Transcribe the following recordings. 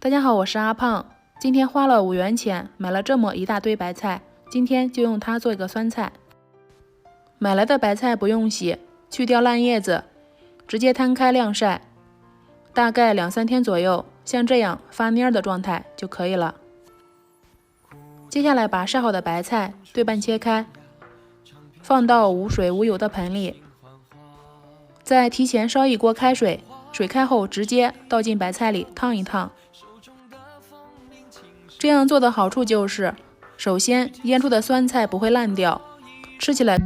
大家好，我是阿胖。今天花了5元钱买了这么一大堆白菜，今天就用它做一个酸菜。买来的白菜不用洗，去掉烂叶子，直接摊开晾晒，大概2-3天左右，像这样发蔫的状态就可以了。接下来把晒好的白菜对半切开，放到无水无油的盆里，再提前烧一锅开水，水开后直接倒进白菜里烫一烫。这样做的好处就是，首先腌出的酸菜不会烂掉，吃起来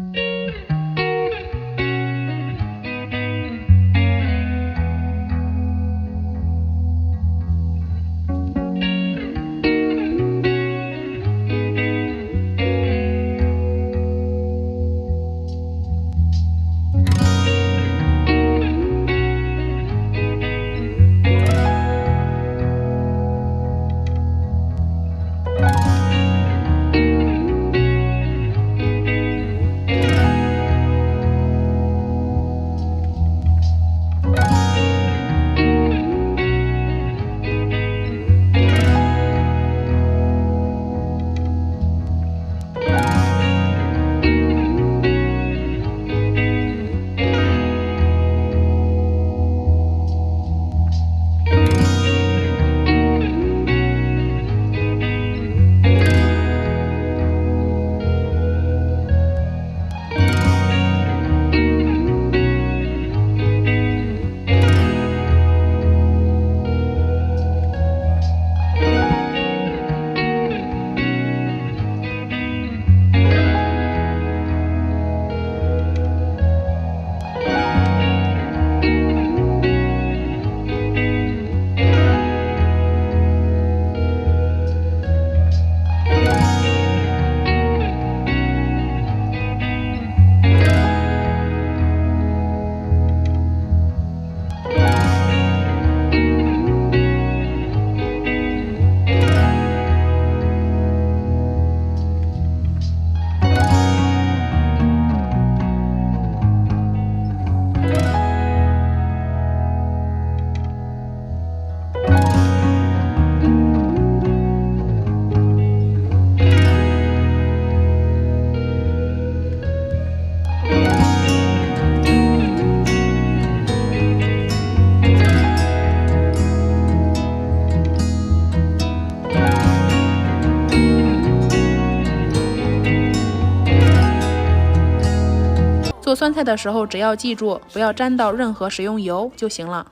做酸菜的时候，只要记住不要沾到任何食用油就行了。